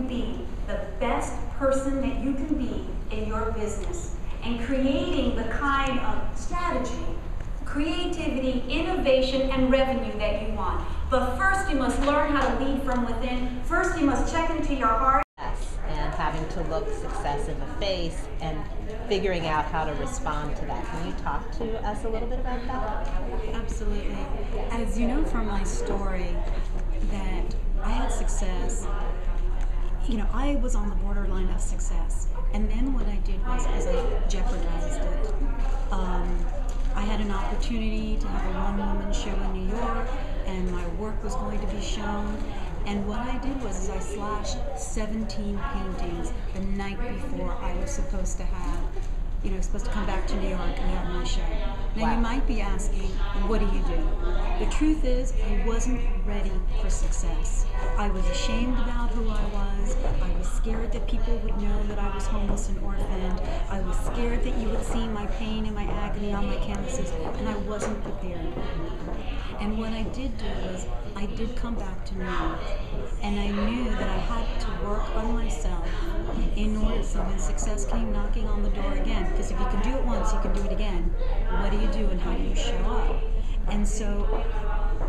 Be the best person that you can be in your business and creating the kind of strategy, creativity, innovation, and revenue that you want. But first you must learn how to lead from within. First you must check into your heart. And having to look success in the face and figuring out how to respond to that. Can you talk to us a little bit about that? Absolutely. As you know from my story that I had success, I was on the borderline of success. And then what I did was I jeopardized it. I had an opportunity to have a one-woman show in New York, and my work was going to be shown. And what I did was I slashed 17 paintings the night before I was supposed to have, supposed to come back to New York and have my show. Now you might be asking, what do you do? The truth is, I wasn't ready for success. I was ashamed about who I was. I was scared that people would know that I was homeless and orphaned. I was scared that you would see my pain and my agony on my canvases, and I wasn't prepared. And what I did do was, I did come back to New York, and I knew that I had to work on myself in order so when success came knocking on the door again, because if you can do it once, you can do it again. What do you do and how do you show up? And so,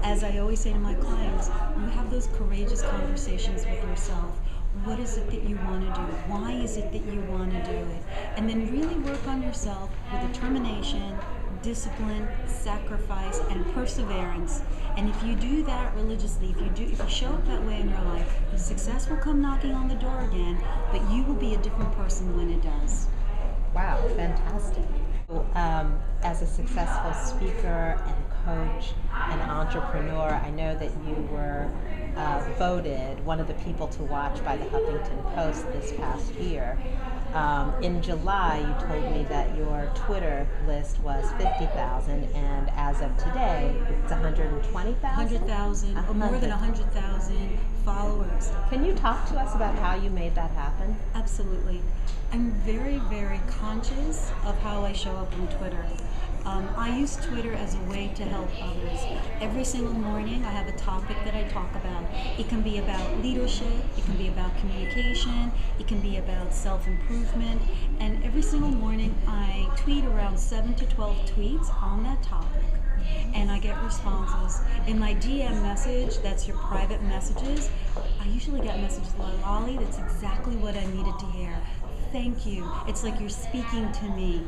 as I always say to my clients, you have those courageous conversations with yourself. What is it that you want to do? Why is it that you want to do it? And then really work on yourself with determination, discipline, sacrifice, and perseverance. And if you do that religiously, if you show up that way in your life, the success will come knocking on the door again, but you will be a different person when it does. Wow, fantastic. As a successful speaker and coach and entrepreneur, I know that you were voted one of the people to watch by the Huffington Post this past year. In July, you told me that your Twitter list was 50,000, and as of today, it's 120,000? 100,000, or more than 100,000 followers. Can you talk to us about how you made that happen? Absolutely. I'm very, very conscious of how I show up on Twitter. I use Twitter as a way to help others. Every single morning I have a topic that I talk about. It can be about leadership, it can be about communication, it can be about self-improvement, and every single morning I tweet around 7 to 12 tweets on that topic. And I get responses. In my DM message, that's your private messages, I usually get messages like, Lolly, that's exactly what I needed to hear. Thank you. It's like you're speaking to me.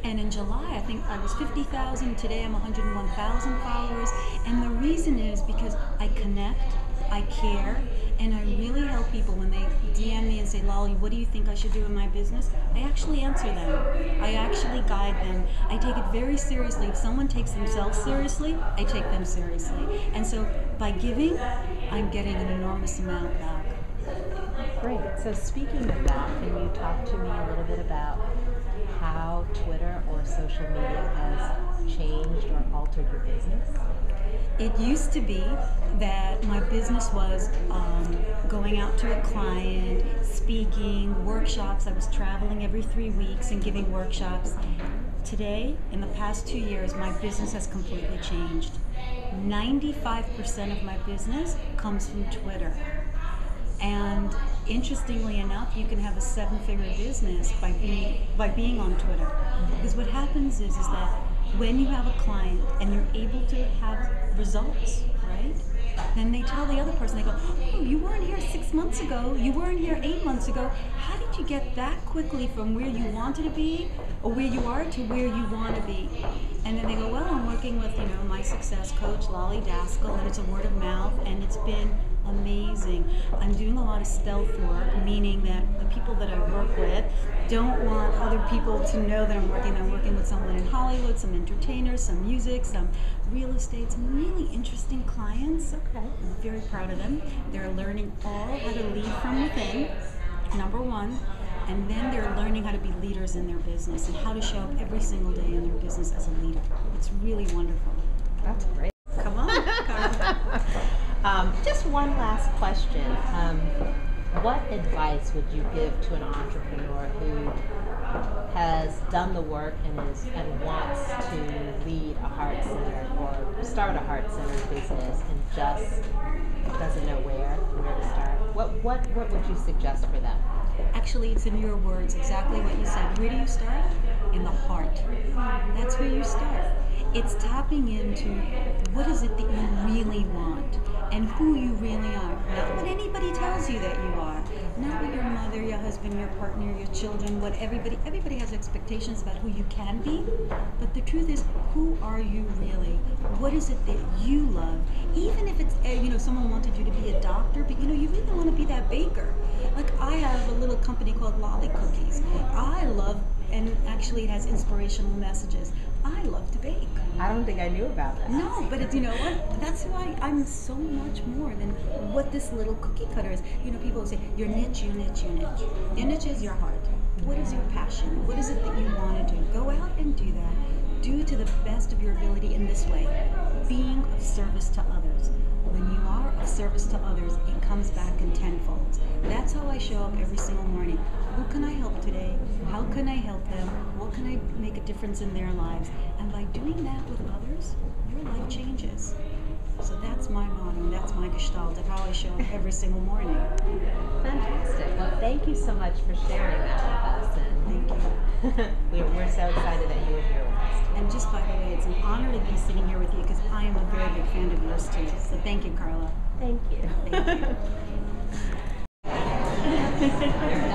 And in July, I think I was 50,000. Today, I'm 101,000 followers. And the reason is because I connect, I care, and I really help people when they DM me and say, Lolly, what do you think I should do in my business? I actually answer them. I actually guide them. I take it very seriously. If someone takes themselves seriously, I take them seriously. And so by giving, I'm getting an enormous amount back. Great. So speaking of that, can you talk to me a little bit about how Twitter or social media has changed or altered your business? It used to be that my business was going out to a client, speaking, workshops. I was traveling every 3 weeks and giving workshops. Today, in the past 2 years, my business has completely changed. 95% of my business comes from Twitter. And interestingly enough, you can have a 7-figure business by being on Twitter. Because what happens is that when you have a client and you're able to have results, right? Then they tell the other person, they go, oh, you weren't here 6 months ago, you weren't here 8 months ago. How did you get that quickly from where you wanted to be or where you are to where you want to be? And then they go, well, I'm working with, my success coach, Lolly Daskal, and it's a word of mouth, and it's been amazing. I'm doing a lot of stealth work, meaning that the people that I work with don't want other people to know that I'm working. I'm working with someone in Hollywood, some entertainers, some music, some real estate, some really interesting clients. Okay. I'm very proud of them. They're learning all how to lead from within, number one. And then they're learning how to be leaders in their business and how to show up every single day in their business as a leader. It's really wonderful. That's great. Come on, Carla. Just one last question. What advice would you give to an entrepreneur who has done the work and wants to lead a heart-centered or start a heart-centered business and just doesn't know where to start? What would you suggest for them? Actually, it's in your words, exactly what you said. Where do you start? In the heart. That's where you start. It's tapping into what is it that you really want and who you really are. Not what anybody tells you that you are. Not what your mother, your husband, your partner, your children, what everybody has expectations about who you can be. But the truth is, who are you really? What is it that you love? Even if it's, someone wanted you to be a doctor, but you really want to be that baker. Like I have a little company called Lolly Cookies. I love, and actually it has inspirational messages. I love to bake. I don't think I knew about that. No, but it's, you know what? That's why I'm so much more than what this little cookie cutter is. People say, your niche, your niche, your niche. Your niche is your heart. What is your passion? What is it that you want to do? Go out and do that. Do it to the best of your ability in this way. Being of service to others. When you are of service to others, it comes back in tenfold. That's how I show up every single morning. Who can I help today? How can I help them? What can I make a difference in their lives? And by doing that with others, your life changes. So that's my motto, that's my gestalt of how I show up every single morning. Fantastic. Well, thank you so much for sharing that with us. And Thank you. we're so excited that you were here with us. And just by the way, it's an honor to be sitting here with you because I am a very big fan of yours too. So thank you, Carla. Thank you. Thank you.